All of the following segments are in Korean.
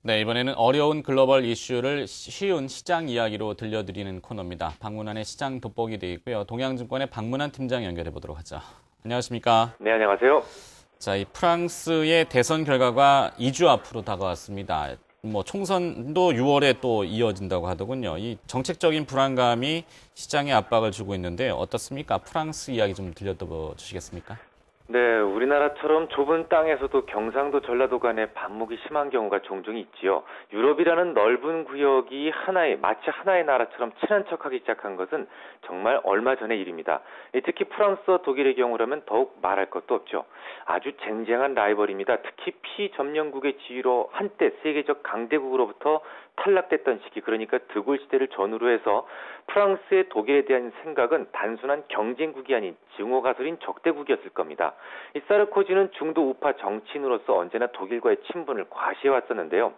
네, 이번에는 어려운 글로벌 이슈를 쉬운 시장 이야기로 들려드리는 코너입니다. 박문환의 시장 돋보기 돼 있고요. 동양증권의 박문환 팀장 연결해 보도록 하죠. 안녕하십니까? 네, 안녕하세요. 자, 이 프랑스의 대선 결과가 2주 앞으로 다가왔습니다. 총선도 6월에 또 이어진다고 하더군요. 이 정책적인 불안감이 시장에 압박을 주고 있는데 어떻습니까? 프랑스 이야기 좀 들려주시겠습니까? 네, 우리나라처럼 좁은 땅에서도 경상도, 전라도 간에 반목이 심한 경우가 종종 있지요. 유럽이라는 넓은 구역이 마치 하나의 나라처럼 친한 척하기 시작한 것은 정말 얼마 전의 일입니다. 특히 프랑스와 독일의 경우라면 더욱 말할 것도 없죠. 아주 쟁쟁한 라이벌입니다. 특히 피점령국의 지위로 한때 세계적 강대국으로부터 탈락됐던 시기, 그러니까 드골 시대를 전후로 해서 프랑스의 독일에 대한 생각은 단순한 경쟁국이 아닌 증오가설인 적대국이었을 겁니다. 이 사르코지는 중도 우파 정치인으로서 언제나 독일과의 친분을 과시해왔었는데요.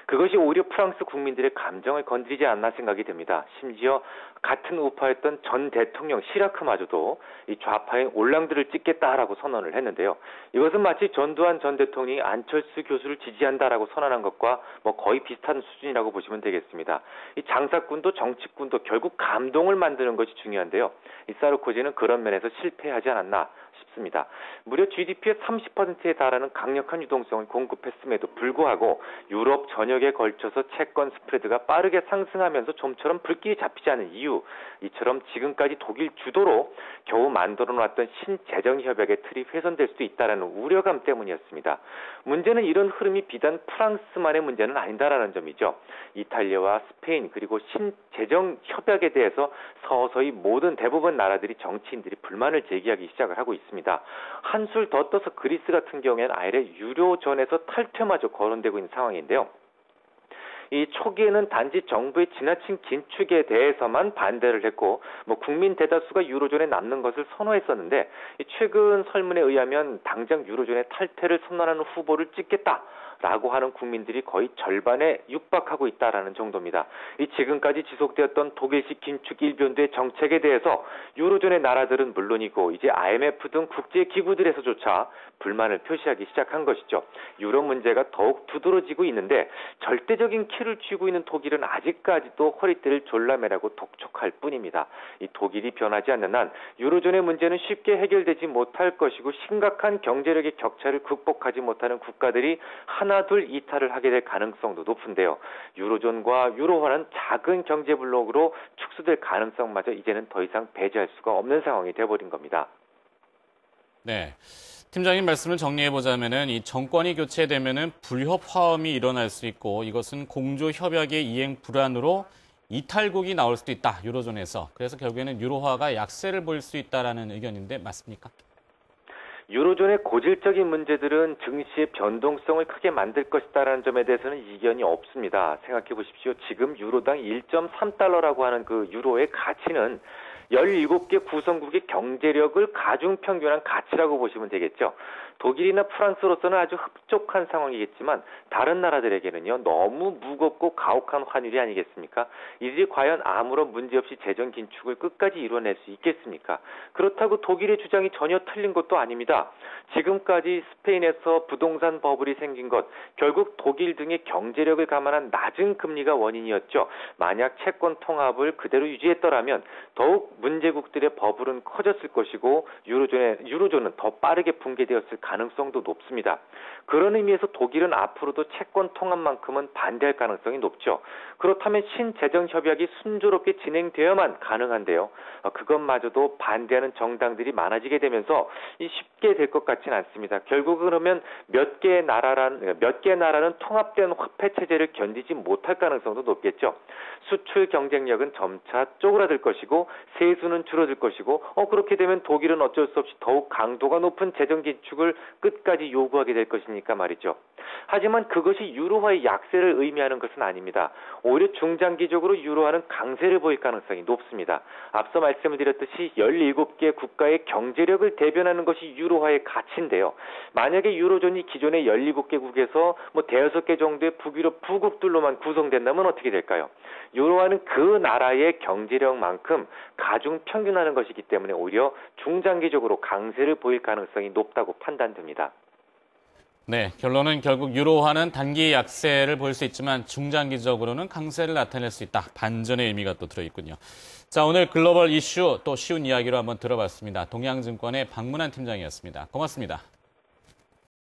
그것이 오히려 프랑스 국민들의 감정을 건드리지 않나 생각이 됩니다. 심지어 같은 우파였던 전 대통령 시라크마저도 이 좌파의 올랑드를 찍겠다라고 선언을 했는데요. 이것은 마치 전두환 전 대통령이 안철수 교수를 지지한다라고 선언한 것과 거의 비슷한 수준이라고 보시면 되겠습니다. 이 장사꾼도 정치꾼도 결국 감동을 만드는 것이 중요한데요. 이 사르코지는 그런 면에서 실패하지 않았나 싶습니다. 무려 GDP의 30%에 달하는 강력한 유동성을 공급했음에도 불구하고 유럽 전역에 걸쳐서 채권 스프레드가 빠르게 상승하면서 좀처럼 불길이 잡히지 않은 이유, 이처럼 지금까지 독일 주도로 겨우 만들어놨던 신재정협약의 틀이 훼손될 수도 있다는 우려감 때문이었습니다. 문제는 이런 흐름이 비단 프랑스만의 문제는 아니다라는 점이죠. 이탈리아와 스페인 그리고 신재정협약에 대해서 서서히 대부분 나라들이 정치인들이 불만을 제기하기 시작을 하고 있습니다. 한술 더 떠서 그리스 같은 경우에는 아예 유로존에서 탈퇴마저 거론되고 있는 상황인데요. 이 초기에는 단지 정부의 지나친 긴축에 대해서만 반대를 했고 국민 대다수가 유로존에 남는 것을 선호했었는데 최근 설문에 의하면 당장 유로존의 탈퇴를 선언하는 후보를 찍겠다라고 하는 국민들이 거의 절반에 육박하고 있다라는 정도입니다. 이 지금까지 지속되었던 독일식 긴축 일변도의 정책에 대해서 유로존의 나라들은 물론이고 이제 IMF 등 국제 기구들에서조차 불만을 표시하기 시작한 것이죠. 유로 문제가 더욱 두드러지고 있는데 절대적인 키를 쥐고 있는 독일은 아직까지도 허리띠를 졸라매라고 독촉할 뿐입니다. 이 독일이 변하지 않는 한 유로존의 문제는 쉽게 해결되지 못할 것이고 심각한 경제력의 격차를 극복하지 못하는 국가들이 하나둘 이탈을 하게 될 가능성도 높은데요. 유로존과 유로화는 작은 경제 블록으로 축소될 가능성마저 이제는 더 이상 배제할 수가 없는 상황이 돼버린 겁니다. 네. 팀장님 말씀을 정리해보자면은 이 정권이 교체되면은 불협 화음이 일어날 수 있고 이것은 공조 협약의 이행 불안으로 이탈국이 나올 수도 있다. 유로존에서. 그래서 결국에는 유로화가 약세를 보일 수 있다라는 의견인데 맞습니까? 유로존의 고질적인 문제들은 증시의 변동성을 크게 만들 것이다라는 점에 대해서는 이견이 없습니다. 생각해 보십시오. 지금 유로당 1.3달러라고 하는 그 유로의 가치는 17개 구성국의 경제력을 가중평균한 가치라고 보시면 되겠죠. 독일이나 프랑스로서는 아주 흡족한 상황이겠지만 다른 나라들에게는요 너무 무겁고 가혹한 환율이 아니겠습니까? 이들이 과연 아무런 문제없이 재정 긴축을 끝까지 이뤄낼 수 있겠습니까? 그렇다고 독일의 주장이 전혀 틀린 것도 아닙니다. 지금까지 스페인에서 부동산 버블이 생긴 것, 결국 독일 등의 경제력을 감안한 낮은 금리가 원인이었죠. 만약 채권 통합을 그대로 유지했더라면 더욱 문제국들의 버블은 커졌을 것이고 유로존은 더 빠르게 붕괴되었을 가능성도 높습니다. 그런 의미에서 독일은 앞으로도 채권 통합만큼은 반대할 가능성이 높죠. 그렇다면 신재정협약이 순조롭게 진행되어야만 가능한데요. 그것마저도 반대하는 정당들이 많아지게 되면서 쉽게 될 것 같지는 않습니다. 결국은 그러면 몇 개 나라는 통합된 화폐 체제를 견디지 못할 가능성도 높겠죠. 수출 경쟁력은 점차 쪼그라들 것이고 세수는 줄어들 것이고 그렇게 되면 독일은 어쩔 수 없이 더욱 강도가 높은 재정 지축을 끝까지 요구하게 될 것이니까 말이죠. 하지만 그것이 유로화의 약세를 의미하는 것은 아닙니다. 오히려 중장기적으로 유로화는 강세를 보일 가능성이 높습니다. 앞서 말씀을 드렸듯이 17개 국가의 경제력을 대변하는 것이 유로화의 가치인데요. 만약에 유로존이 기존의 17개국에서 대여섯 개 정도의 북유럽 부국들로만 구성된다면 어떻게 될까요? 유로화는 그 나라의 경제력만큼 가중 평균하는 것이기 때문에 오히려 중장기적으로 강세를 보일 가능성이 높다고 판단됩니다. 네, 결론은 결국 유로화는 단기 약세를 보일 수 있지만 중장기적으로는 강세를 나타낼 수 있다. 반전의 의미가 또 들어있군요. 자, 오늘 글로벌 이슈 또 쉬운 이야기로 한번 들어봤습니다. 동양증권의 박문환 팀장이었습니다. 고맙습니다.